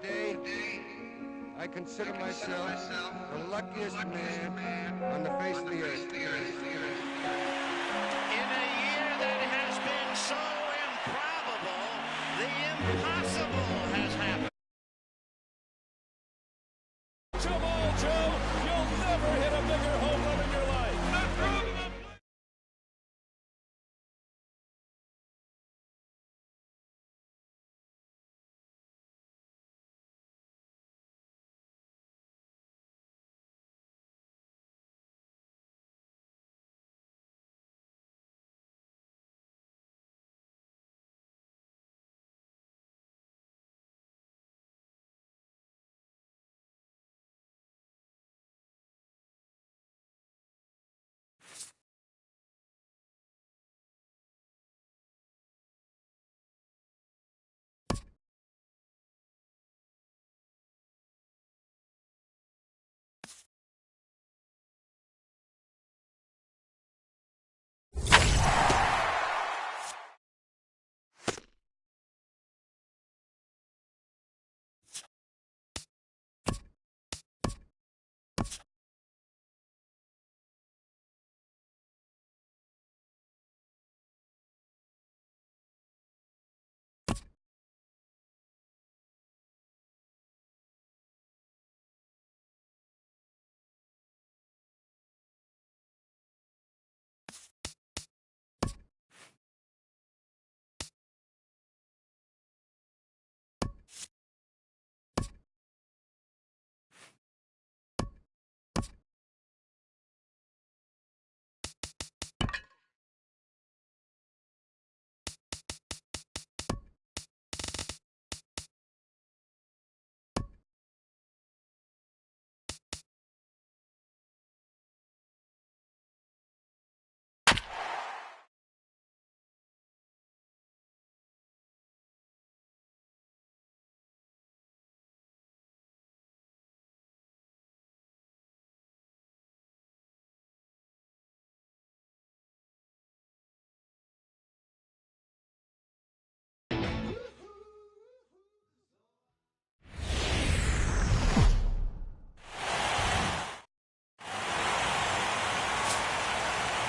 Today, I consider myself the luckiest man on the face of the earth. In a year that has been so improbable, the impossible has happened. Jamal Joe, you'll never hit a bigger home run in your life.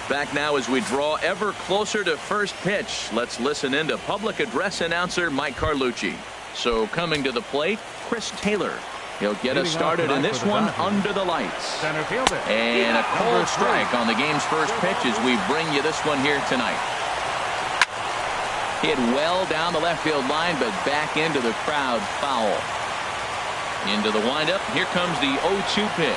Back now as we draw ever closer to first pitch. Let's listen in to public address announcer Mike Carlucci. So coming to the plate, Chris Taylor. He'll get us started in this one under the lights. And a cold strike on the game's first pitch as we bring you this one here tonight. Hit well down the left field line, but back into the crowd foul. Into the windup. Here comes the 0-2 pitch.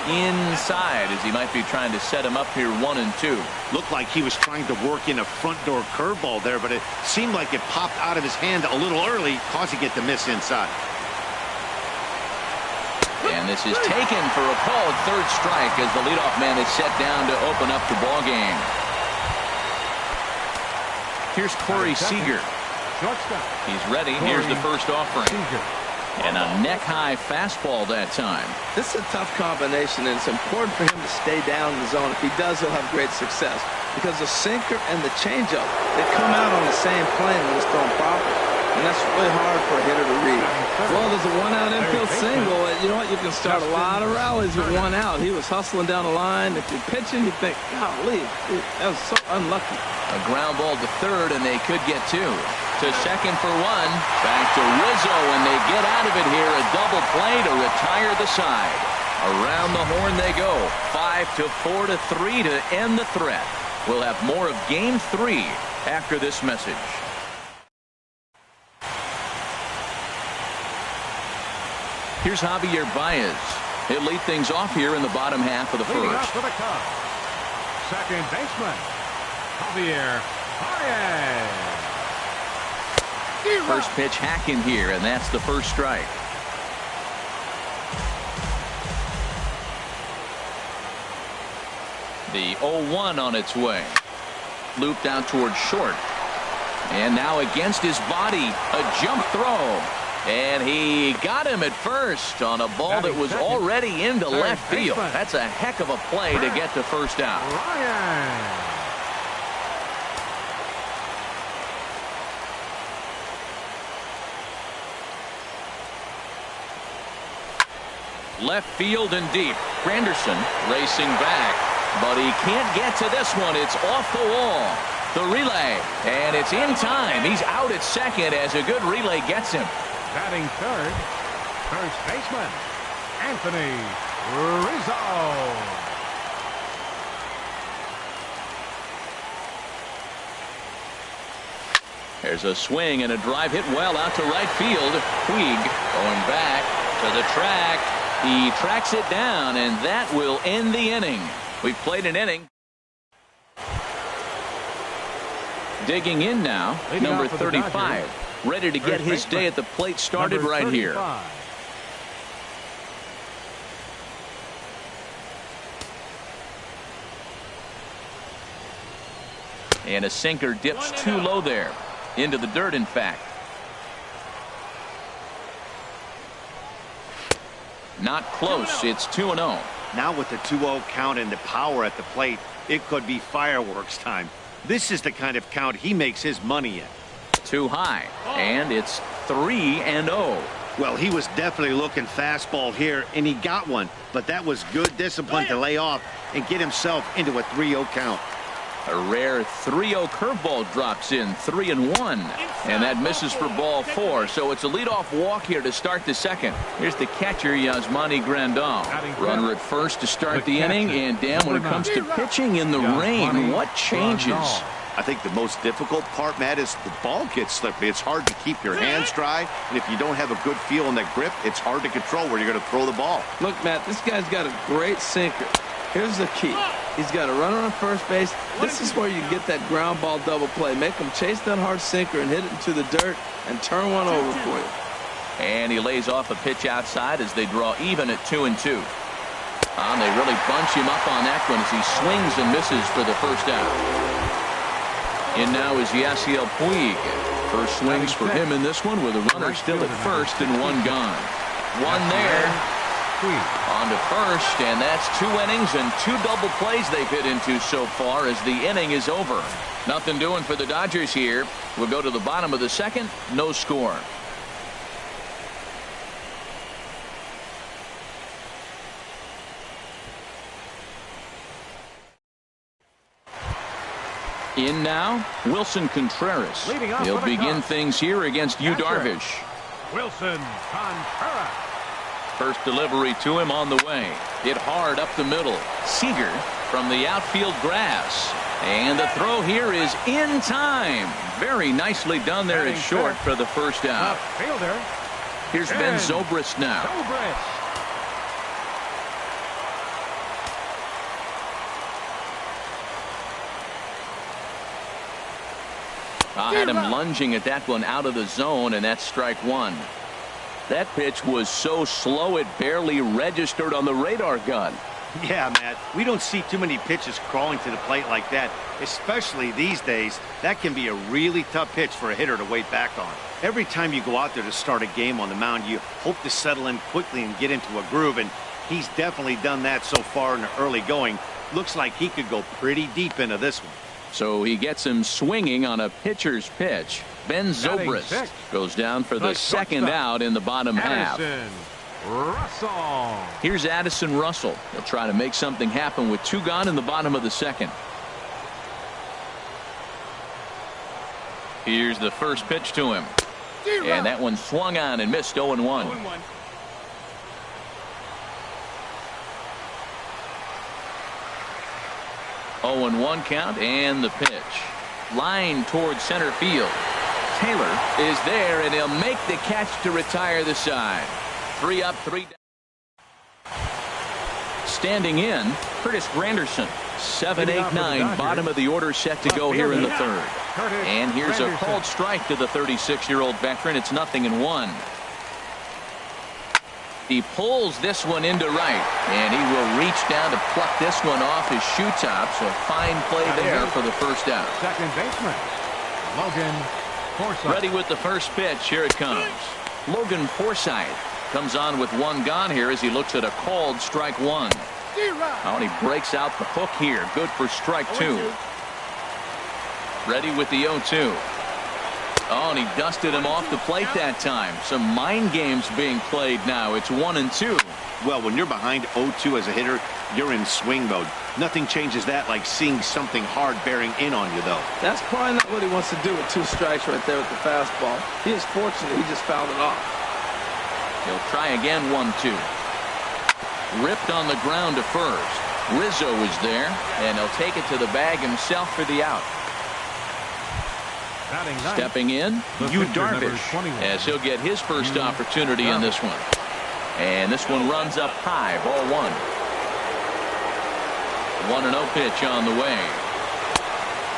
Inside as he might be trying to set him up here 1-2. Looked like he was trying to work in a front door curveball there, but it seemed like it popped out of his hand a little early, causing it to miss inside. And this is taken for a called third strike as the leadoff man is set down to open up the ball game. Here's Corey Seager. He's ready. Here's the first offering. And a neck-high fastball that time. This is a tough combination, and it's important for him to stay down in the zone. If he does, he'll have great success. Because the sinker and the changeup, they come out on the same plane when it's thrown properly. And that's really hard for a hitter to read. Well, there's a one-out infield single. You know what? You can start a lot of rallies with one out. He was hustling down the line. If you're pitching, you think, golly, that was so unlucky. A ground ball to third, and they could get two. To second for one. Back to Rizzo, and they get out of it here. A double play to retire the side. Around the horn they go. 5-4-3 to end the threat. We'll have more of Game 3 after this message. Here's Javier Baez. He'll lead things off here in the bottom half of the first. For the Cubs, second baseman, Javier Baez. First pitch hacking here, and that's the first strike. The 0-1 on its way. Looped out towards short. And now against his body, a jump throw. And he got him at first on a ball that was already into left field. That's a heck of a play to get the first out. Left field and deep. Granderson racing back, but he can't get to this one. It's off the wall. The relay, and it's in time. He's out at second as a good relay gets him. Batting third, first baseman, Anthony Rizzo. There's a swing and a drive hit well out to right field. Puig going back to the track. He tracks it down, and that will end the inning. We've played an inning. Digging in now, number 35. Ready to get his day at the plate started right here. And a sinker dips too low there. Into the dirt, in fact. Not close. It's 2-0. Now with the 2-0 count and the power at the plate, it could be fireworks time. This is the kind of count he makes his money in. Too high. And it's 3-0. Well, he was definitely looking fastball here, and he got one. But that was good discipline to lay off and get himself into a 3-0 count. A rare 3-0 curveball drops in, 3-1, and that misses for ball 4. So it's a leadoff walk here to start the second. Here's the catcher, Yasmani Grandal. Runner at first to start the inning, and Dan, when it comes to pitching in the rain, what changes? I think the most difficult part, Matt, is the ball gets slippery. It's hard to keep your hands dry, and if you don't have a good feel in that grip, it's hard to control where you're going to throw the ball. Look, Matt, this guy's got a great sinker. Here's the key. He's got a runner on first base. This is where you get that ground ball double play. Make him chase that hard sinker and hit it into the dirt and turn one over for you. And he lays off a pitch outside as they draw even at 2-2. And they really bunch him up on that one as he swings and misses for the first out. In now is Yasiel Puig. First swings for him in this one with a runner still at first and one gone. One there. On to first, and that's 2 innings and 2 double plays they've hit into so far as the inning is over. Nothing doing for the Dodgers here. We'll go to the bottom of the second. No score. In now, Wilson Contreras. He'll begin things here against Yu Darvish. Wilson Contreras. First delivery to him on the way. Hit hard up the middle. Seager from the outfield grass. And the throw here is in time. Very nicely done there at short for the first out. Here's Ben Zobrist now. I had him lunging at that one out of the zone, and that's strike 1. That pitch was so slow it barely registered on the radar gun. Yeah, Matt, we don't see too many pitches crawling to the plate like that, especially these days. That can be a really tough pitch for a hitter to wait back on. Every time you go out there to start a game on the mound, you hope to settle in quickly and get into a groove, and he's definitely done that so far in the early going. Looks like he could go pretty deep into this one. So he gets him swinging on a pitcher's pitch. Ben Zobrist goes down for the second out in the bottom half. Russell. Here's Addison Russell. He'll try to make something happen with 2 gone in the bottom of the second. Here's the first pitch to him. And that one swung on and missed. 0-1. 0-1 count, and the pitch. Line towards center field. Taylor is there, and he'll make the catch to retire the side. 3 up, 3 down. Standing in, Curtis Granderson. 7, 8, 9, bottom of the order set to go here in the third. And here's a called strike to the 36-year-old veteran. It's 0-1. He pulls this one into right, and he will reach down to pluck this one off his shoe top. So fine play there for the first out. Second baseman, Logan Forsythe. Ready with the first pitch. Here it comes. Logan Forsythe comes on with 1 gone here as he looks at a called strike 1. Oh, and he breaks out the hook here. Good for strike 2. Ready with the 0-2. Oh, and he dusted him off the plate that time. Some mind games being played now. It's 1-2. Well, when you're behind 0-2 as a hitter, you're in swing mode. Nothing changes that like seeing something hard bearing in on you, though. That's probably not what he wants to do with 2 strikes right there with the fastball. He is fortunate he just fouled it off. He'll try again, 1-2. Ripped on the ground to first. Rizzo is there, and he'll take it to the bag himself for the out. Stepping in, Yu Darvish, as he'll get his first opportunity in this one. And this one runs up high, ball 1. 1-0 pitch on the way.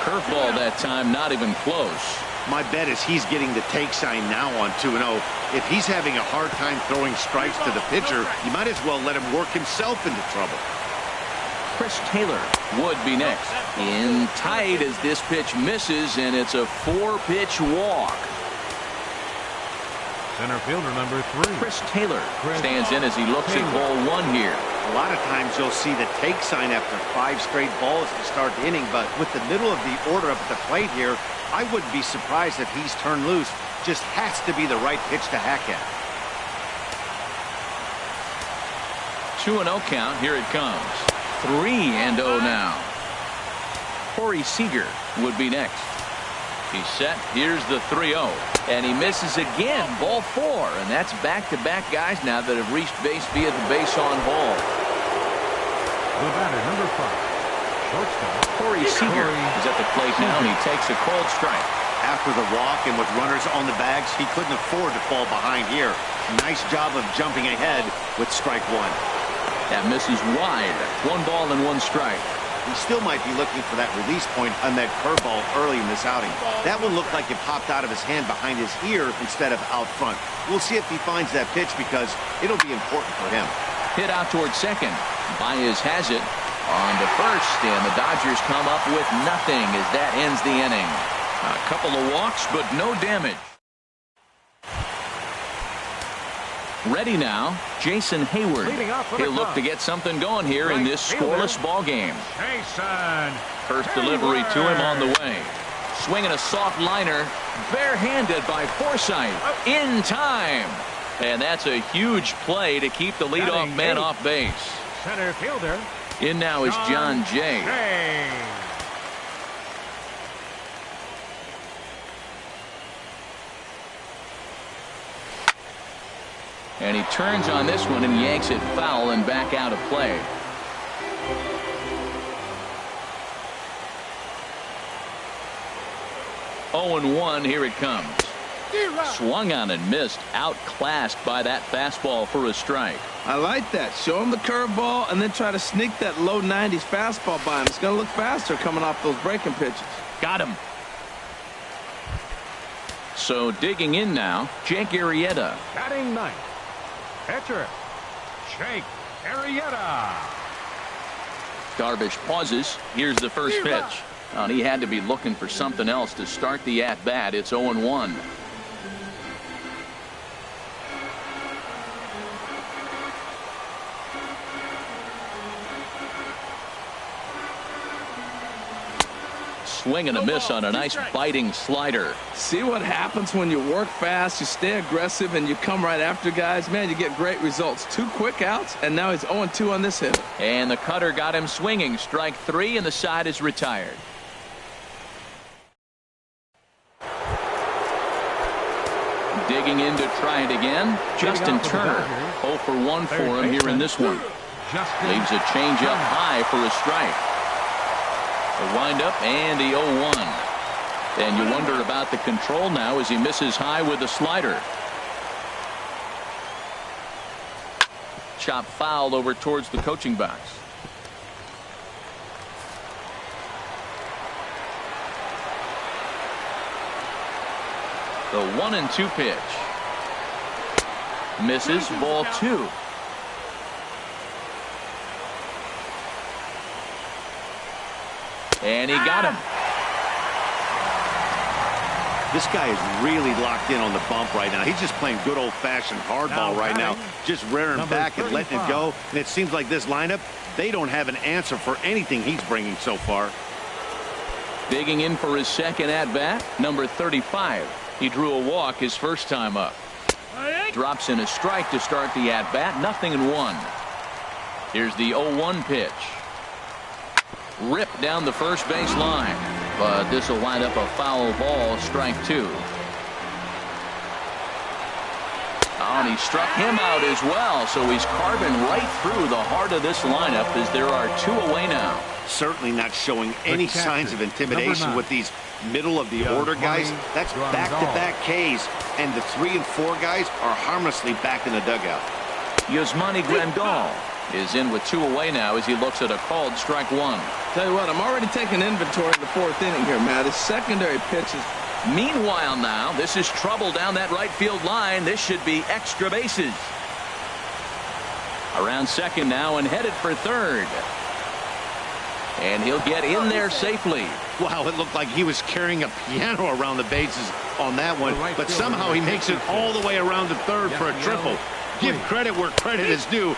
Curveball that time, not even close. My bet is he's getting the take sign now on 2-0. If he's having a hard time throwing strikes to the pitcher, you might as well let him work himself into trouble. Chris Taylor would be next. In tight as this pitch misses, and it's a 4-pitch walk. Center fielder number 3. Chris Taylor stands in as he looks at ball 1 here. A lot of times you'll see the take sign after 5 straight balls to start the inning, but with the middle of the order up at the plate here, I wouldn't be surprised if he's turned loose. Just has to be the right pitch to hack at. 2-0 count. Here it comes. 3-0 now. Corey Seager would be next. He's set. Here's the 3-0. And he misses again. Ball 4. And that's back-to-back guys now that have reached base via the base on ball. The batter, number 5. Shortstop. Corey Seager is at the plate now, and he takes a cold strike. After the walk and with runners on the bags, he couldn't afford to fall behind here. Nice job of jumping ahead with strike 1. That misses wide. 1 ball and 1 strike. He still might be looking for that release point on that curveball early in this outing. That one looked like it popped out of his hand behind his ear instead of out front. We'll see if he finds that pitch because it'll be important for him. Hit out towards second. Baez has it on to first, and the Dodgers come up with nothing as that ends the inning. A couple of walks, but no damage. Ready now, Jason Hayward. He'll look to get something going here in this scoreless ball game. First delivery to him on the way. Swinging a soft liner, barehanded by Forsythe in time. And that's a huge play to keep the leadoff man off base. Center fielder. In now is John Jay. And he turns on this one and yanks it foul and back out of play. Oh, 0-1, here it comes. Swung on and missed, outclassed by that fastball for a strike. I like that. Show him the curveball and then try to sneak that low 90s fastball by him. It's going to look faster coming off those breaking pitches. Got him. So digging in now, Jake Arrieta. Batting 9th. Pitcher, Jake Arrieta. Darvish pauses. Here's the first pitch. And he had to be looking for something else to start the at-bat. It's 0-1. Swing and a miss on a nice biting slider. See what happens when you work fast, you stay aggressive, and you come right after guys. Man, you get great results. 2 quick outs, and now he's 0-2 on this hit. And the cutter got him swinging. Strike 3, and the side is retired. Digging in to try it again. Justin Turner. 0 for 1 for him here in this one. Leaves a changeup high for a strike. A windup and the 0-1. And you wonder about the control now as he misses high with a slider. Chop fouled over towards the coaching box. The 1-2 pitch. Misses, ball 2. And he got him. This guy is really locked in on the bump right now. He's just playing good old-fashioned hardball right now. Just rearing back and letting it go. And it seems like this lineup, they don't have an answer for anything he's bringing so far. Digging in for his second at-bat, number 35, He drew a walk his first time up. Drops in a strike to start the at-bat. 0-1. Here's the 0-1 pitch. Ripped down the first base line. But this will wind up a foul ball. Strike 2. Oh, and he struck him out as well. So he's carving right through the heart of this lineup as there are 2 away now. Certainly not showing any signs of intimidation with these middle-of-the-order guys. That's back-to-back Ks, and the 3 and 4 guys are harmlessly back in the dugout. Yasmani Grandal is in with 2 away now as he looks at a called strike 1. Tell you what, I'm already taking inventory in the 4th inning here, Matt. His secondary pitches. Meanwhile now, this is trouble down that right field line. This should be extra bases. Around second now and headed for third. And he'll get in there safely. Wow, it looked like he was carrying a piano around the bases on that one, but somehow he makes it all the way around to third for a triple. Give credit where credit is due.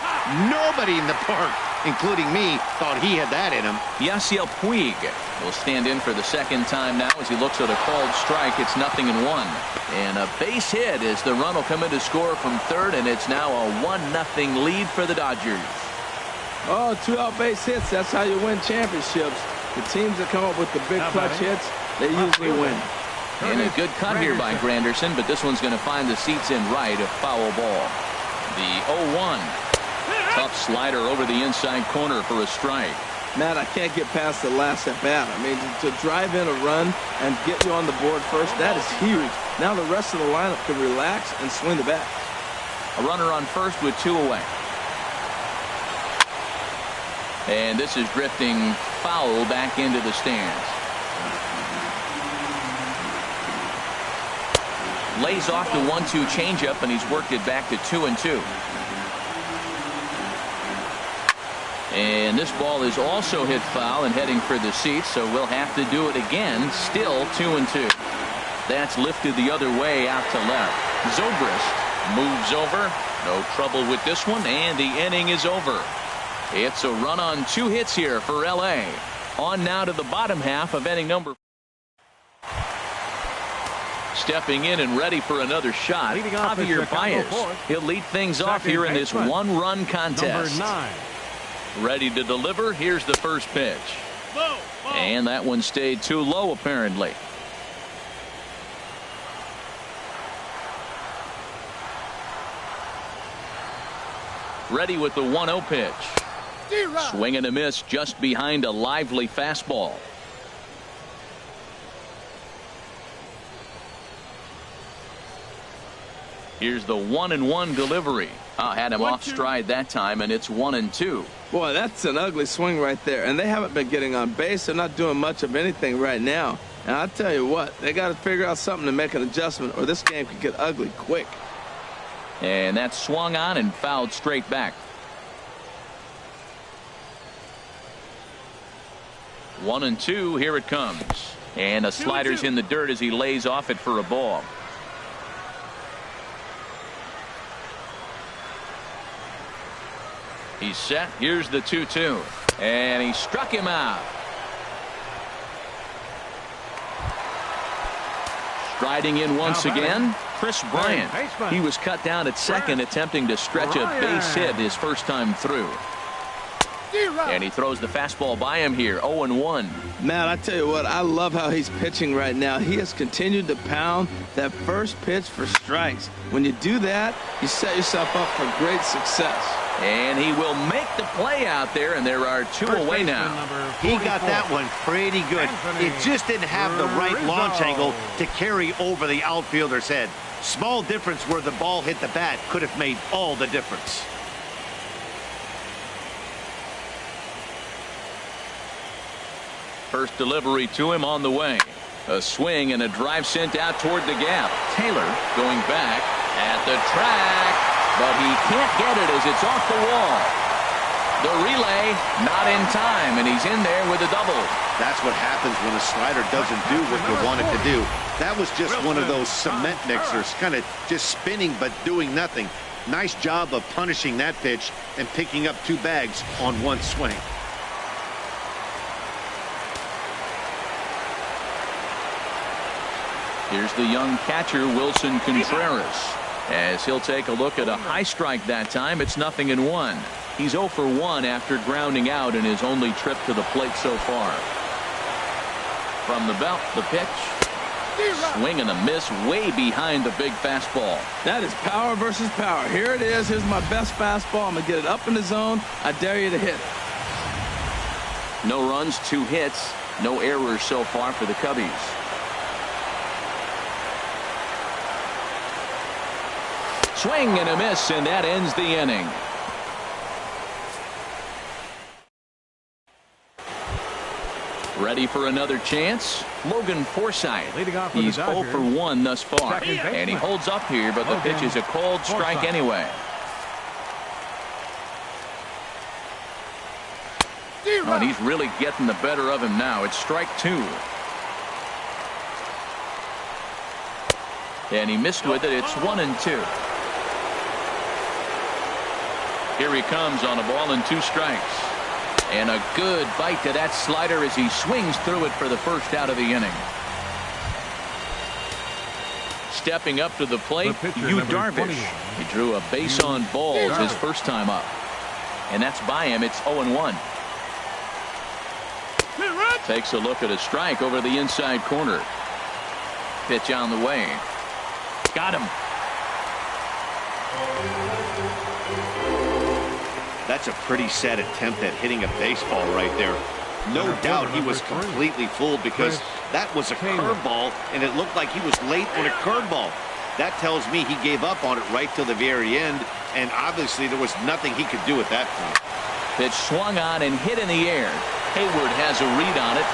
Nobody in the park, including me, thought he had that in him. Yasiel Puig will stand in for the second time now as he looks at a called strike. It's 0-1. And a base hit as the run will come in to score from third, and it's now a 1-0 lead for the Dodgers. Oh, 2 out base hits. That's how you win championships. The teams that come up with the big clutch hits, they usually win. And a good cut here by Granderson, but this one's going to find the seats in right, a foul ball. The 0-1. Tough slider over the inside corner for a strike. Matt, I can't get past the last at bat. I mean, to drive in a run and get you on the board first, that is huge. Now the rest of the lineup can relax and swing the bat. A runner on first with 2 away. And this is drifting foul back into the stands. Lays off the 1-2 changeup, and he's worked it back to 2-2. And this ball is also hit foul and heading for the seats, so we'll have to do it again. Still 2-2. That's lifted the other way out to left. Zobrist moves over. No trouble with this one, and the inning is over. It's a run on 2 hits here for L.A. On now to the bottom half of inning number. Stepping in and ready for another shot, Javier Baez. He'll lead things off here in this 1-run contest. Ready to deliver. Here's the first pitch. And that one stayed too low, apparently. Ready with the 1-0 pitch. Swing and a miss just behind a lively fastball. Here's the 1-1 delivery. Had him off stride that time, and it's 1-2. Boy, that's an ugly swing right there. And they haven't been getting on base. They're not doing much of anything right now. And I'll tell you what, they got to figure out something to make an adjustment, or this game could get ugly quick. And that's swung on and fouled straight back. 1-2. Here it comes. And a slider's in the dirt as he lays off it for a ball. He's set. Here's the 2-2. And he struck him out. Striding in once again, Chris Bryant. He was cut down at second, attempting to stretch a base hit his first time through. And he throws the fastball by him here. 0-1. Matt, I tell you what, I love how he's pitching right now. He has continued to pound that first pitch for strikes. When you do that, you set yourself up for great success. And he will make the play out there, and there are 2 away now. He got that one pretty good. It just didn't have the right launch angle to carry over the outfielder's head. Small difference where the ball hit the bat could have made all the difference. First delivery to him on the way. A swing and a drive sent out toward the gap. Taylor going back at the track, but he can't get it as it's off the wall. The relay not in time, and he's in there with a double. That's what happens when a slider doesn't do what you want it to do. That was just one of those cement mixers, kind of just spinning but doing nothing. Nice job of punishing that pitch and picking up 2 bags on 1 swing. Here's the young catcher, Wilson Contreras, as he'll take a look at a high strike that time. It's 0-1. He's 0 for 1 after grounding out in his only trip to the plate so far. From the belt, the pitch. Swing and a miss way behind the big fastball. That is power versus power. Here it is. Here's my best fastball. I'm going to get it up in the zone. I dare you to hit. No runs, 2 hits, no errors so far for the Cubbies. Swing and a miss, and that ends the inning. Ready for another chance? Logan Forsythe. He's 0 for 1 thus far. And he holds up here, but the pitch is a cold strike anyway. And he's really getting the better of him now. It's strike 2. And he missed with it. It's 1-2. Here he comes on a ball and 2 strikes. And a good bite to that slider as he swings through it for the first out of the inning. Stepping up to the plate, Yu Darvish. He drew a base on balls his first time up. And that's by him. It's 0-1. Takes a look at a strike over the inside corner. Pitch on the way. Got him. That's a pretty sad attempt at hitting a baseball right there. No doubt he was completely fooled because that was a curveball, and it looked like he was late on a curveball. That tells me he gave up on it right till the very end, and obviously there was nothing he could do at that point. Pitch swung on and hit in the air. Hayward has a read on it,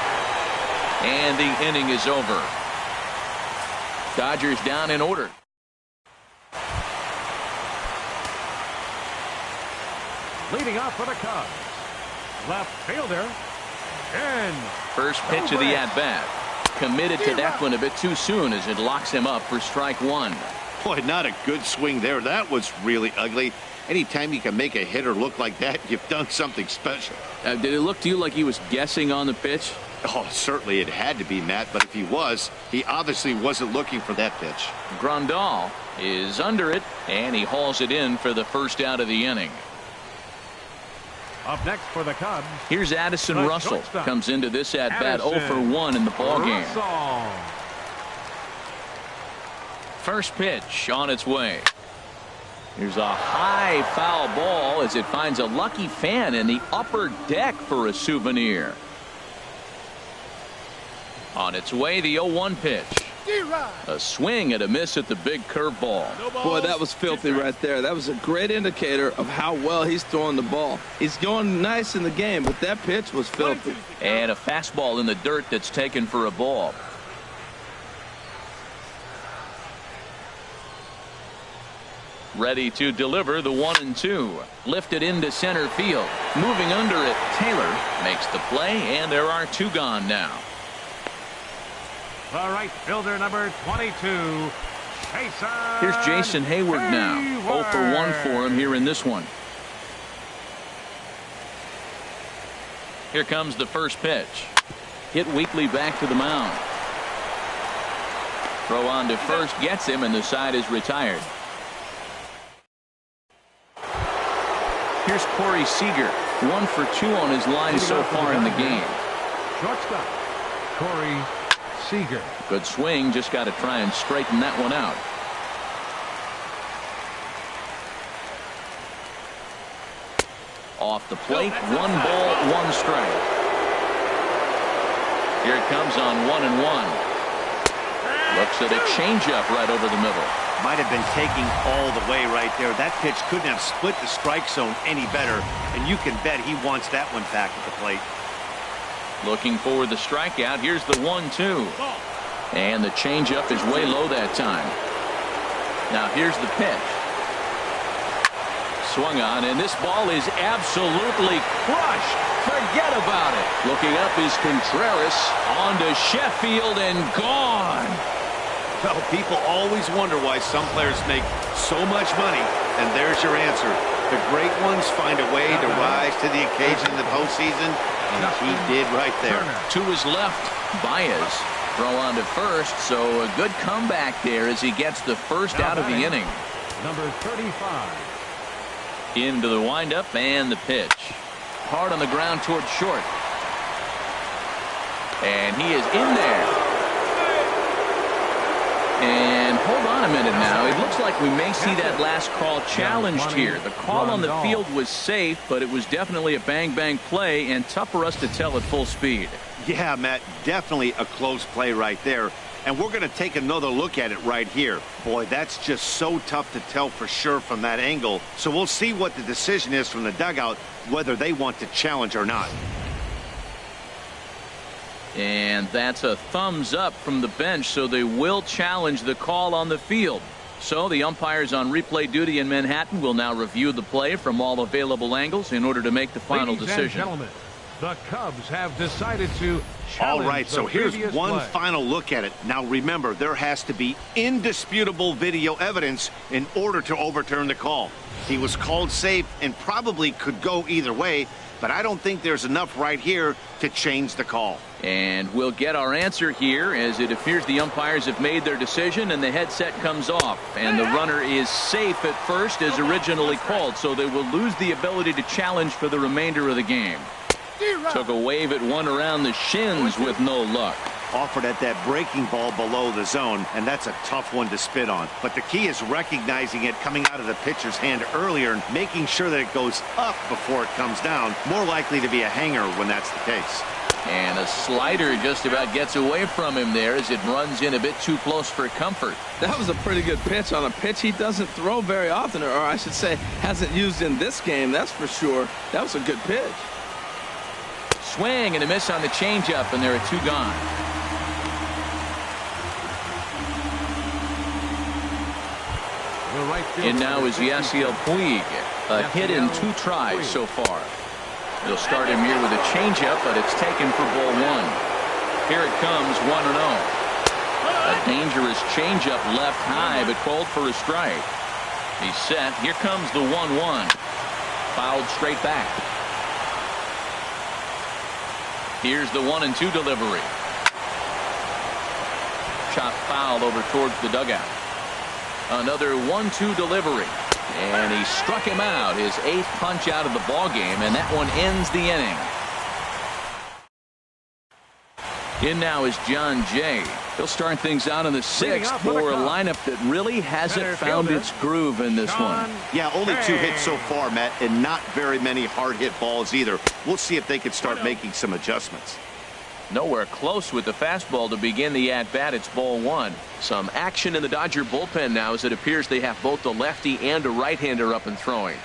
and the inning is over. Dodgers down in order. Leading off for the Cubs, left fielder, Ken. First pitch of the at-bat. Committed to that one a bit too soon as it locks him up for strike 1. Boy, not a good swing there. That was really ugly. Anytime you can make a hitter look like that, you've done something special. Did it look to you like he was guessing on the pitch? Oh, certainly it had to be, Matt, but if he was, he obviously wasn't looking for that pitch. Grandal is under it, and he hauls it in for the first out of the inning. Up next for the Cubs, here's Addison Russell. Comes into this at-bat 0 for 1 in the ballgame. First pitch on its way. Here's a high foul ball as it finds a lucky fan in the upper deck for a souvenir. On its way, the 0-1 pitch. A swing and a miss at the big curveball. Boy, that was filthy right there. That was a great indicator of how well he's throwing the ball. He's going nice in the game, but that pitch was filthy. And a fastball in the dirt that's taken for a ball. Ready to deliver the 1-2. Lifted into center field. Moving under it, Taylor makes the play, and there are 2 gone now. The right fielder, number 22, Jason. Here's Jason Hayward now. 0 for 1 for him here in this one. Here comes the first pitch. Hit weakly back to the mound. Throw on to first, gets him, and the side is retired. Here's Corey Seager. 1 for 2 on his line so far in the game. Shortstop, Corey Seager. Good swing, just got to try and straighten that one out. Off the plate, 1 ball, 1 strike. Here it comes on 1-1. Looks at a changeup right over the middle. Might have been taking all the way right there. That pitch couldn't have split the strike zone any better, and you can bet he wants that one back at the plate. Looking for the strikeout. Here's the 1-2. And the changeup is way low that time. Now here's the pitch. Swung on, and this ball is absolutely crushed. Forget about it. Looking up is Contreras. On to Sheffield and gone. Well, people always wonder why some players make so much money, and there's your answer. The great ones find a way to rise to the occasion in the postseason, and he did right there. To his left, Baez Throw on to first, so a good comeback there as he gets the first out of the inning. Number 35. Into the windup and the pitch. Hard on the ground towards short. And he is in there. And hold on a minute now. It looks like we may see that last call challenged here. The call on the field was safe, but it was definitely a bang-bang play and tough for us to tell at full speed. Yeah, Matt, definitely a close play right there. And we're going to take another look at it right here. Boy, that's just so tough to tell for sure from that angle. So we'll see what the decision is from the dugout, whether they want to challenge or not. And that's a thumbs up from the bench, so they will challenge the call on the field. So the umpires on replay duty in Manhattan will now review the play from all available angles in order to make the final Ladies decision. And gentlemen, the Cubs have decided to challenge. All right, so here's one final look at it. Now remember, there has to be indisputable video evidence in order to overturn the call. He was called safe and probably could go either way, but I don't think there's enough right here to change the call. And we'll get our answer here as it appears the umpires have made their decision and the headset comes off. And the runner is safe at first as originally called, so they will lose the ability to challenge for the remainder of the game. Took a wave at one around the shins with no luck. Offered at that breaking ball below the zone, and that's a tough one to spit on. But the key is recognizing it coming out of the pitcher's hand earlier and making sure that it goes up before it comes down. More likely to be a hanger when that's the case. And a slider just about gets away from him there as it runs in a bit too close for comfort. That was a pretty good pitch on a pitch he doesn't throw very often, or I should say hasn't used in this game, that's for sure. That was a good pitch. Swing and a miss on the changeup, and there are two gone. And now is Yasiel Puig. A hit in 2 tries so far. They'll start him here with a changeup, but it's taken for ball 1. Here it comes, 1-0. A dangerous changeup left high, but called for a strike. He's set. Here comes the 1-1. Fouled straight back. Here's the 1-2 delivery. Shot fouled over towards the dugout. Another 1-2 delivery. And he struck him out, his 8th punch out of the ball game, and that one ends the inning. In now is John Jay. He'll start things out in the 6th for a lineup that really hasn't found its groove in this one. Yeah, only 2 hits so far, Matt, and not very many hard hit balls either. We'll see if they can start making some adjustments. Nowhere close with the fastball to begin the at-bat. It's ball 1. Some action in the Dodger bullpen now as it appears they have both a lefty and a right-hander up and throwing.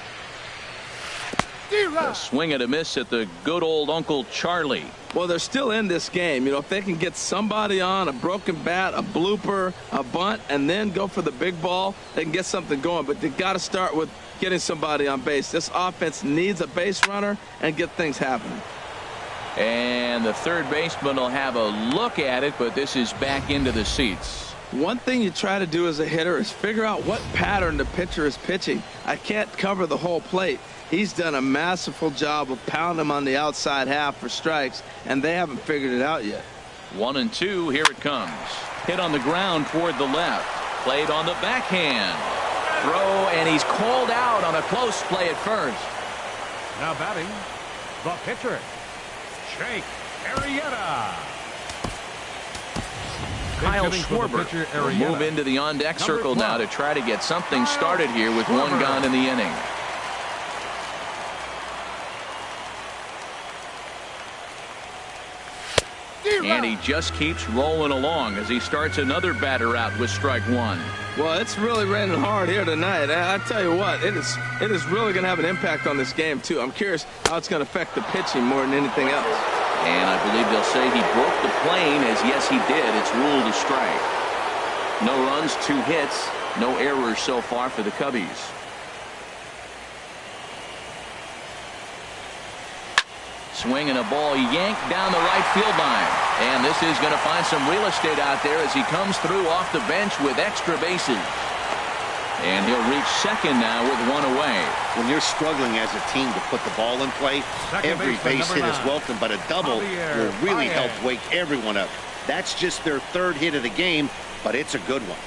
A swing and a miss at the good old Uncle Charlie. Well, they're still in this game. You know, if they can get somebody on, a broken bat, a blooper, a bunt, and then go for the big ball, they can get something going. But they got to start with getting somebody on base. This offense needs a base runner and get things happening. And the third baseman will have a look at it, but this is back into the seats. One thing you try to do as a hitter is figure out what pattern the pitcher is pitching. I can't cover the whole plate. He's done a masterful job of pounding him on the outside half for strikes, and they haven't figured it out yet. 1-2, here it comes. Hit on the ground toward the left. Played on the backhand. Throw, and he's called out on a close play at first. Now batting, the pitcher, Jake Arrieta. Kyle Schwarber will move into the on-deck circle now to try to get something started here with 1 gone in the inning. And he just keeps rolling along as he starts another batter out with strike 1. Well, it's really raining hard here tonight. I tell you what, it is really going to have an impact on this game, too. I'm curious how it's going to affect the pitching more than anything else. And I believe they'll say he broke the plane, as yes, he did. It's ruled a strike. No runs, 2 hits, no errors so far for the Cubbies. Swinging a ball yanked down the right field line. And this is going to find some real estate out there as he comes through off the bench with extra bases. And he'll reach second now with 1 away. When you're struggling as a team to put the ball in play, every base hit is welcome, but a double will really help wake everyone up. That's just their third hit of the game, but it's a good one.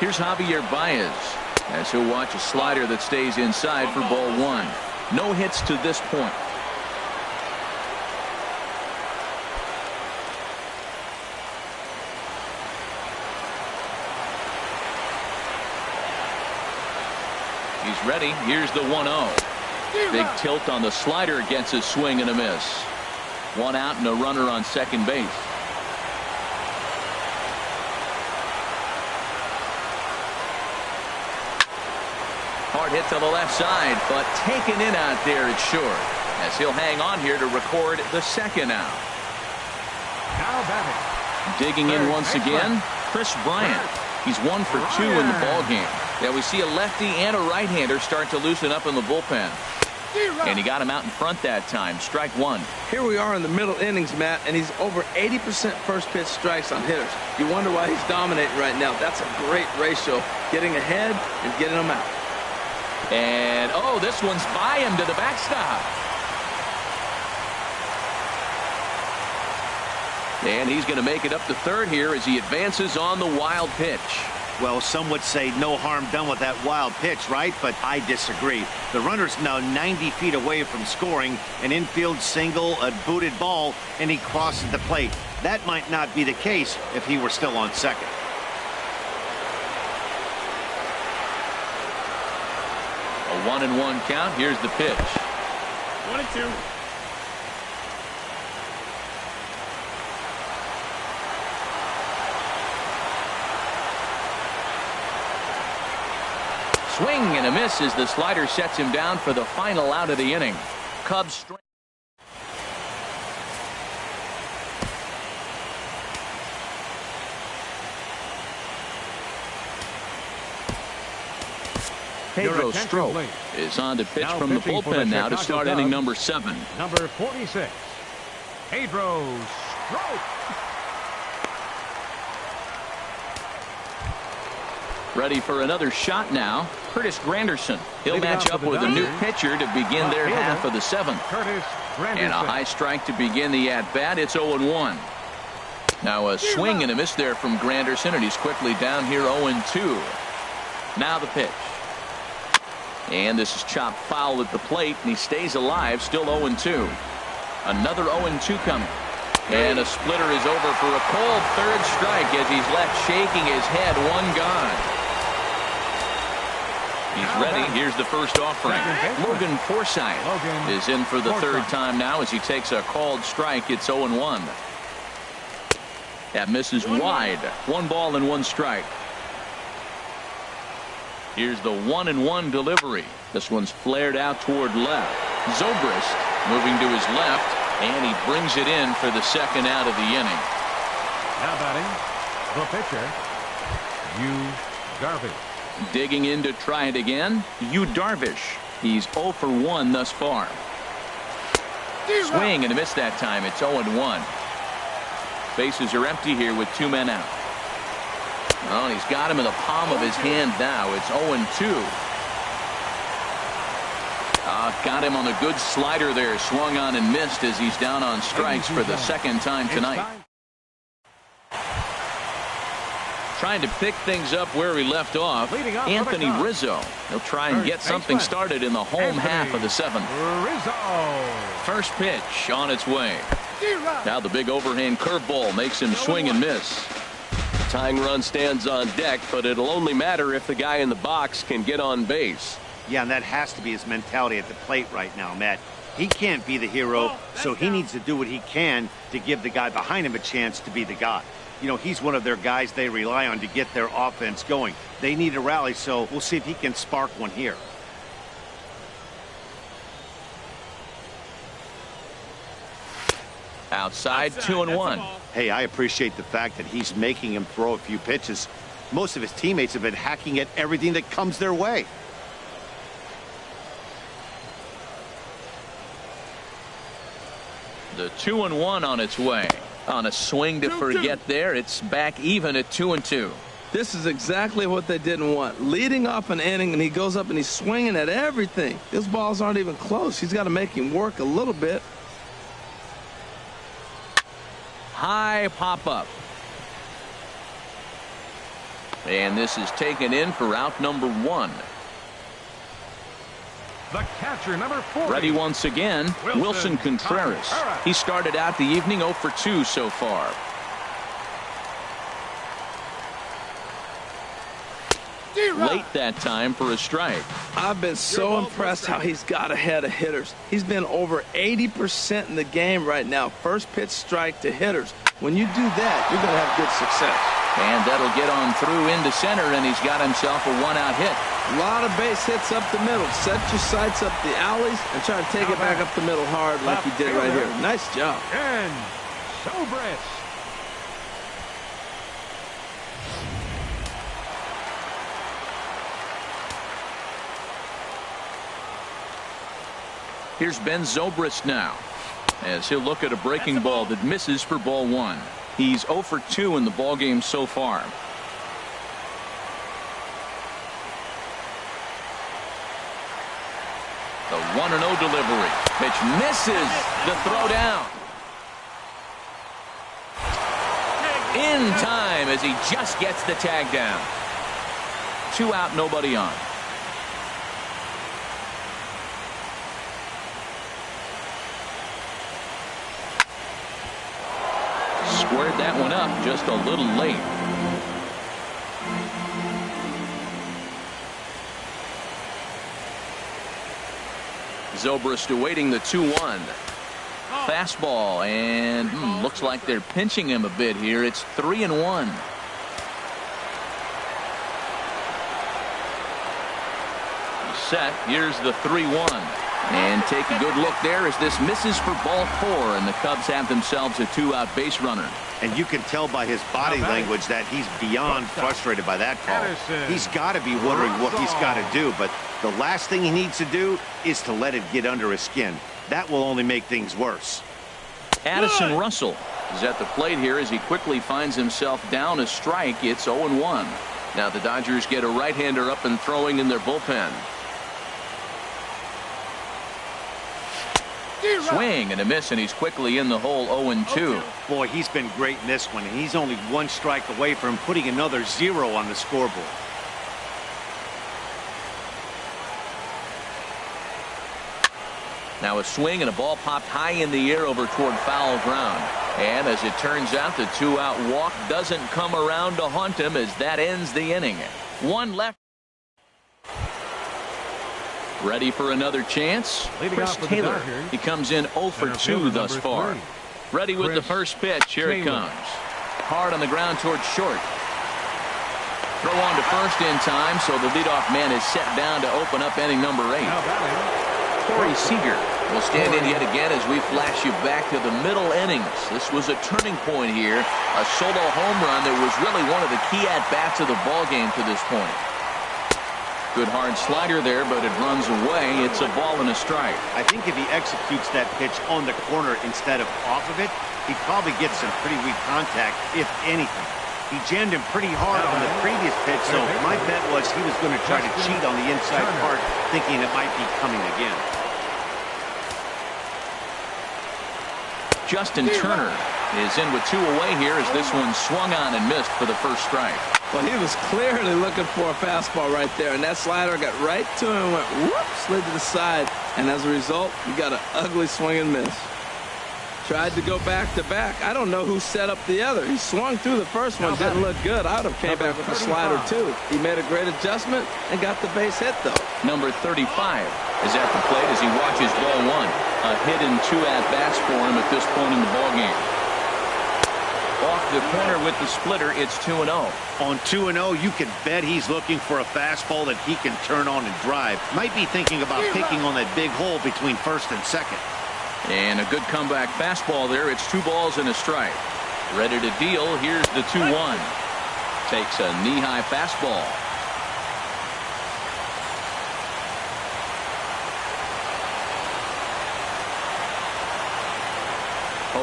Here's Javier Baez as he'll watch a slider that stays inside for ball one. No hits to this point. He's ready. Here's the 1-0. Big tilt on the slider, gets a swing and a miss. One out and a runner on second base. Hard hit to the left side, but taken in out there, it's short, as he'll hang on here to record the second out. Now batting. Digging in once again, Chris Bryant. He's 1 for 2 in the ball game. Yeah, we see a lefty and a right-hander start to loosen up in the bullpen. And he got him out in front that time. Strike one. Here we are in the middle innings, Matt, and he's over 80% first pitch strikes on hitters. You wonder why he's dominating right now. That's a great ratio, getting ahead and getting them out. And, oh, this one's by him to the backstop. And he's going to make it up to third here as he advances on the wild pitch. Well, some would say no harm done with that wild pitch, right? But I disagree. The runner's now 90 feet away from scoring. An infield single, a booted ball, and he crosses the plate. That might not be the case if he were still on second. A 1-1 count. Here's the pitch. 1-2. Swing and a miss as the slider sets him down for the final out of the inning. Cubs strength. Pedro Strop is on to pitch from the bullpen now to start inning number 7. Number 46, Pedro Strop. Ready for another shot now. Curtis Granderson. He'll match up with a new pitcher to begin their half of the 7th. Curtis Granderson. And a high strike to begin the at-bat. It's 0-1. Now a swing and a miss there from Granderson, and he's quickly down here 0-2. Now the pitch. And this is chopped foul at the plate, and he stays alive, still 0-2. Another 0-2 coming. And a splitter is over for a cold third strike as he's left shaking his head. One gone. He's ready. Here's the first offering. Logan Forsythe is in for the third time now as he takes a called strike. It's 0-1. That misses wide. 1 ball and 1 strike. Here's the 1-1 delivery. This one's flared out toward left. Zobrist moving to his left, and he brings it in for the second out of the inning. Now batting, the pitcher, Yu Darvish. Digging in to try it again, Yu Darvish. He's 0 for 1 thus far. Swing and a miss that time. It's 0-1. Bases are empty here with 2 men out. Well, he's got him in the palm of his hand now. It's 0-2. Got him on a good slider there. Swung on and missed as he's down on strikes for the second time tonight. Trying to pick things up where he left off, Anthony Rizzo. He'll try and get something started in the home half of the 7th. Rizzo. First pitch on its way. Now the big overhand curveball makes him swing and miss. Tying run stands on deck, but it'll only matter if the guy in the box can get on base. Yeah, and that has to be his mentality at the plate right now, Matt. He can't be the hero, so he needs to do what he can to give the guy behind him a chance to be the guy. You know, he's one of their guys they rely on to get their offense going. They need a rally, so we'll see if he can spark one here. Outside, 2-1. Hey, I appreciate the fact that he's making him throw a few pitches. Most of his teammates have been hacking at everything that comes their way. The 2-1 on its way. On a swing to forget there, it's back even at 2-2. This is exactly what they didn't want. Leading off an inning, and he goes up and he's swinging at everything. His balls aren't even close. He's got to make him work a little bit. High pop-up. And this is taken in for out number 1. The catcher, number 40. Ready once again, Wilson Contreras. He started out the evening 0 for 2 so far. Late that time for a strike. I've been so impressed how he's got ahead of hitters. He's been over 80% in the game right now. First pitch strike to hitters. When you do that, you're going to have good success. And that'll get on through into center, and he's got himself a 1-out hit. A lot of base hits up the middle. Set your sights up the alleys and try to take it back up the middle hard like he did right here. Nice job. And Zobrist. Here's Ben Zobrist now, as he'll look at a breaking ball that misses for ball 1. He's 0 for 2 in the ballgame so far. The 1-0 delivery. Pitch misses the throw down. In time as he just gets the tag down. 2 out, nobody on. Squared that one up just a little late. Zobrist awaiting the 2-1. Fastball, and looks like they're pinching him a bit here. It's 3-1. Set. Here's the 3-1. And take a good look there as this misses for ball 4, and the Cubs have themselves a 2-out base runner. And you can tell by his body language that he's beyond frustrated by that call. He's got to be wondering what he's got to do, but the last thing he needs to do is to let it get under his skin. That will only make things worse. Addison Russell is at the plate here as he quickly finds himself down a strike. It's 0-1. Now the Dodgers get a right-hander up and throwing in their bullpen. Swing and a miss, and he's quickly in the hole. 0-2. Boy, he's been great in this one, and he's only 1 strike away from putting another 0 on the scoreboard. Now a swing and a ball popped high in the air over toward foul ground. And as it turns out, the 2-out walk doesn't come around to haunt him as that ends the inning. 1 left. Ready for another chance? Chris Taylor. He comes in 0 for 2 thus far. Ready with the first pitch. Here it comes. Hard on the ground towards short. Throw on to first in time, so the leadoff man is set down to open up inning number 8. Corey Seager will stand in yet again as we flash you back to the middle innings. This was a turning point here. A solo home run that was really one of the key at-bats of the ballgame to this point. Good hard slider there, but it runs away. It's a ball and a strike. I think if he executes that pitch on the corner instead of off of it, he'd probably get some pretty weak contact, if anything. He jammed him pretty hard on the previous pitch, so my bet was he was going to try to cheat on the inside part, thinking it might be coming again. Justin Turner is in with 2 away here as this one swung on and missed for the first strike. Well, he was clearly looking for a fastball right there, and that slider got right to him and went whoop, slid to the side, and as a result, you got an ugly swing and miss. Tried to go back to back. I don't know who set up the other. He swung through the first one, didn't look good. I would have came back with the slider too. He made a great adjustment and got the base hit though. Number 35 is at the plate as he watches ball 1. A hit and 2 at-bats for him at this point in the ballgame. Off the corner with the splitter, it's 2-0. On 2-0, you can bet he's looking for a fastball that he can turn on and drive. Might be thinking about picking on that big hole between first and second. And a good comeback fastball there. It's 2 balls and a strike. Ready to deal. Here's the 2-1. Takes a knee-high fastball.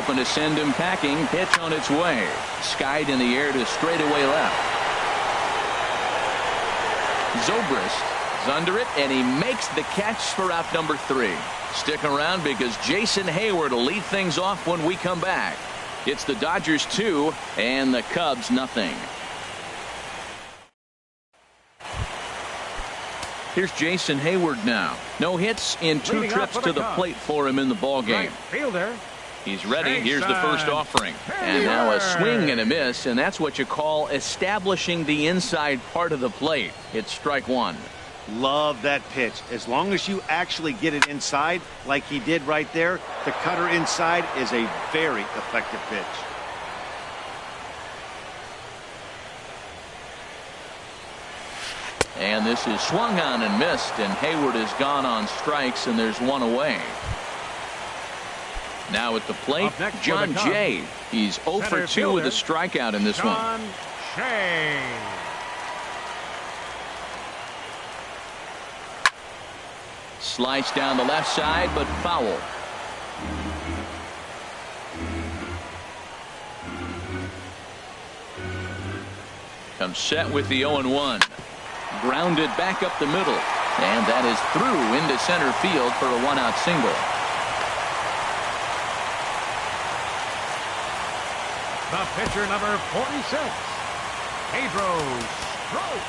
hoping to send him packing. Pitch on its way. Skied in the air to straightaway left. Zobrist is under it, and he makes the catch for out number 3. Stick around because Jason Heyward will lead things off when we come back. It's the Dodgers 2 and the Cubs nothing. Here's Jason Heyward now. No hits in 2 trips to the plate for him in the ball game. Fielder. He's ready. Here's the first offering. And now a swing and a miss, and that's what you call establishing the inside part of the plate. It's strike 1. Love that pitch. As long as you actually get it inside like he did right there, the cutter inside is a very effective pitch. And this is swung on and missed, and Heyward has gone on strikes, and there's 1 away. Now at the plate, John Jay. He's 0 for 2 with a strikeout in this one. John Jay. Slice down the left side, but foul. Comes set with the 0-1. Grounded back up the middle, and that is through into center field for a 1-out single. The pitcher, number 46, Pedro Strop.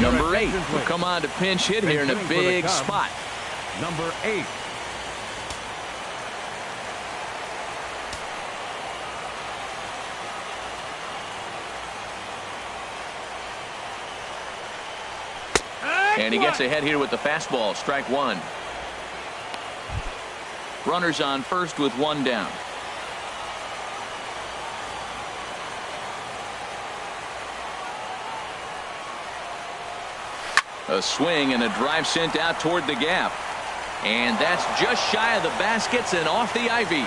Number 8 will come on to pinch hit here in a big spot. Number 8. And he gets ahead here with the fastball. Strike 1. Runners on first with 1 down. A swing and a drive sent out toward the gap. And that's just shy of the baskets and off the ivy.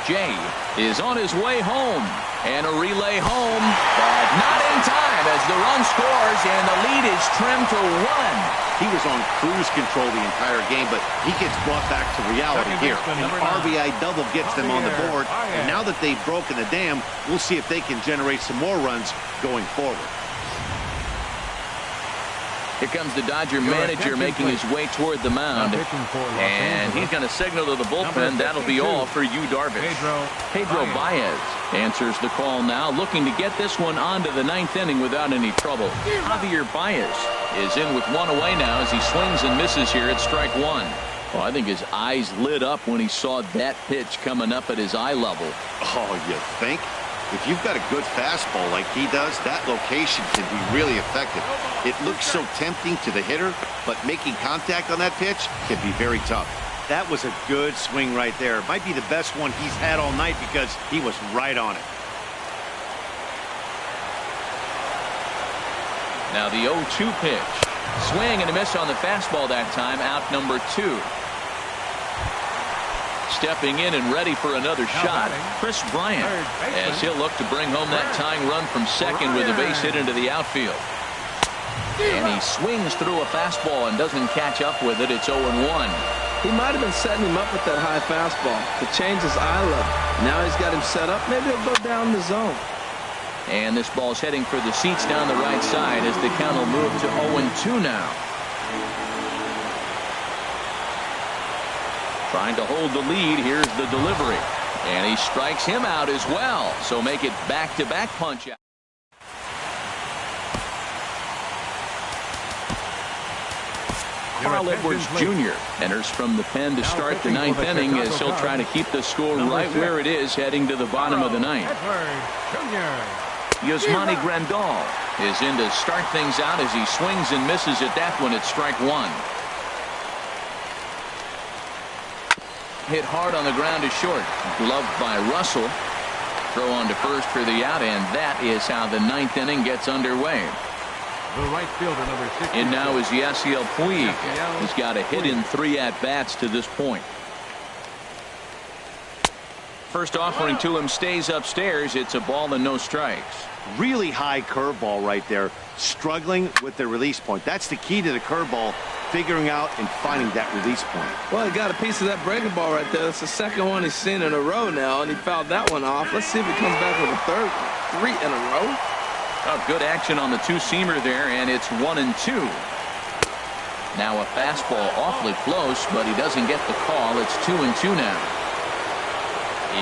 Jay is on his way home. And a relay home, but not in time as the run scores and the lead is trimmed to 1. He was on cruise control the entire game, but he gets brought back to reality here. An RBI double gets them on the board. And now that they've broken the dam, we'll see if they can generate some more runs going forward. Here comes the Dodger manager making his way toward the mound. And he's going to signal to the bullpen. That'll be all for Yu Darvish. Pedro Baez answers the call now, looking to get this one onto the 9th inning without any trouble. Javier Baez is in with 1 away now as he swings and misses here at strike 1. Well, I think his eyes lit up when he saw that pitch coming up at his eye level. Oh, you think? If you've got a good fastball like he does, that location can be really effective. It looks so tempting to the hitter, but making contact on that pitch can be very tough. That was a good swing right there. Might be the best one he's had all night because he was right on it. Now the 0-2 pitch. Swing and a miss on the fastball that time. Out number 2. Stepping in and ready for another shot, Chris Bryant, as he'll look to bring home that tying run from second with a base hit into the outfield. And he swings through a fastball and doesn't catch up with it. It's 0-1. He might have been setting him up with that high fastball to change his eye level. Now he's got him set up. Maybe he'll go down the zone. And this ball's heading for the seats down the right side as the count will move to 0-2 now. Trying to hold the lead. Here's the delivery. And he strikes him out as well. So make it back-to-back punch out. Carl Edwards Jr. enters from the pen to start the 9th inning as he'll try to keep the score right where it is heading to the bottom of the 9th. Yasmani Grandal is in to start things out as he swings and misses at that one at strike 1. Hit hard on the ground to short. Gloved by Russell. Throw on to first for the out, and that is how the 9th inning gets underway. The right fielder, number 6. In now is Yasiel Puig. He's got a hit in 3 at-bats to this point. First offering to him stays upstairs. It's a ball and no strikes. Really high curveball right there. Struggling with the release point. That's the key to the curveball, figuring out and finding that release point. Well, he got a piece of that breaking ball right there. That's the second one he's seen in a row now, and he fouled that one off. Let's see if he comes back with a third one. 3 in a row. Oh, good action on the two-seamer there, and it's 1-2. Now a fastball awfully close, but he doesn't get the call. It's 2-2 now.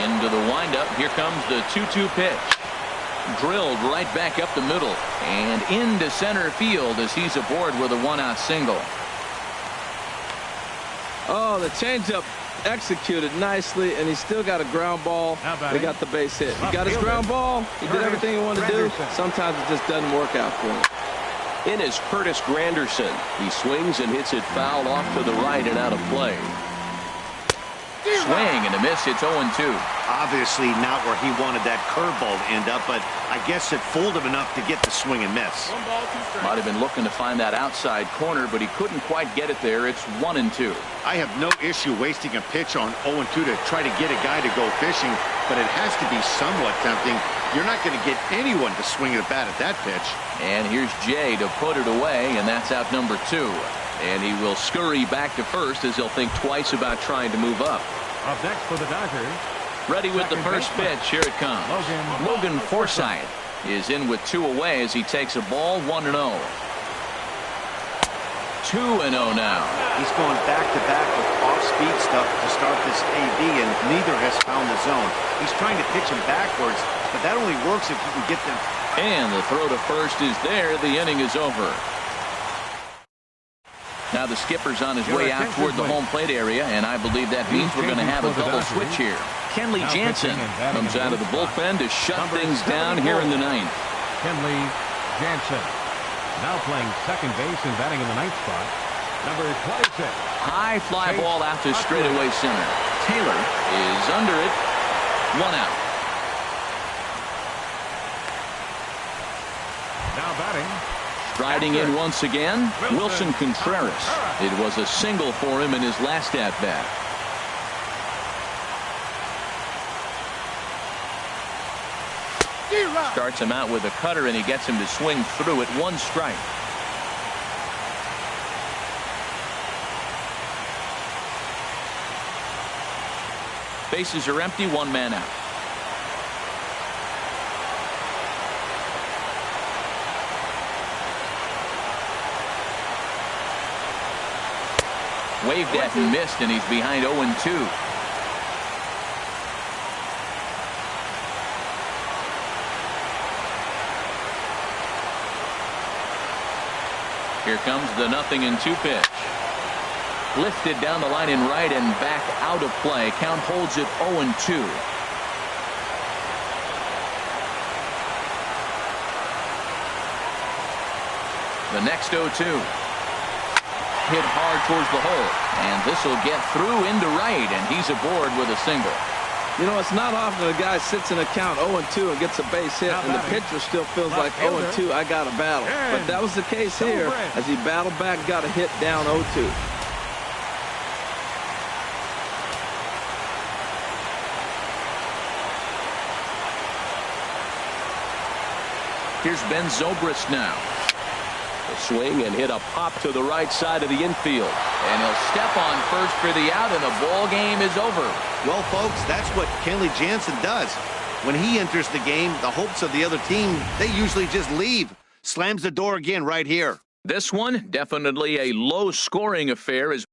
Into the windup. Here comes the 2-2 pitch. Drilled right back up the middle and into center field as he's aboard with a one-out single. Oh, the changeup executed nicely, and he still got a ground ball. They got the base hit. He got his ground ball. He did everything he wanted to do. Sometimes it just doesn't work out for him. In is Curtis Granderson. He swings and hits it foul off to the right and out of play. Swing and a miss. It's 0-2. Obviously not where he wanted that curveball to end up, but I guess it fooled him enough to get the swing and miss. Might have been looking to find that outside corner, but he couldn't quite get it there. It's 1-2. I have no issue wasting a pitch on 0-2 to try to get a guy to go fishing, but it has to be somewhat tempting. You're not going to get anyone to swing the bat at that pitch. And here's Jay to put it away, and that's out number 2. And he will scurry back to first as he'll think twice about trying to move up. Up next for the Dodgers. Ready with the first pitch. Here it comes. Logan Forsythe is in with 2 away as he takes a ball. 1-0. 2-0 now. He's going back-to-back with off-speed stuff to start this AB, and neither has found the zone. He's trying to pitch him backwards, but that only works if you can get them. And the throw to first is there. The inning is over. Now the skipper's on his way out toward the home plate area, and I believe that means we're going to have a double switch here. Kenley Jansen comes out of the bullpen to shut things down here in the 9th. Kenley Jansen now playing second base and batting in the 9th spot. Number 26. High fly ball out to straightaway center. Taylor is under it. 1 out. Now batting. Striding in once again, Wilson Contreras. It was a single for him in his last at-bat. Starts him out with a cutter, and he gets him to swing through it. 1 strike. Bases are empty, 1 man out. Waved at and missed, and he's behind 0-2. Here comes the 0-2 pitch. Lifted down the line in right and back out of play. Count holds it 0-2. The next 0-2. Hit hard towards the hole, and this will get through into right, and he's aboard with a single. You know, it's not often a guy sits in a count 0-2 and gets a base hit, and the pitcher still feels like 0-2, I got a battle. But that was the case here as he battled back, got a hit down 0-2. Here's Ben Zobrist now. A swing and hit a pop to the right side of the infield. And he'll step on first for the out, and the ball game is over. Well, folks, that's what Kenley Jansen does. When he enters the game, the hopes of the other team, they usually just leave. Slams the door again right here. This one, definitely a low-scoring affair as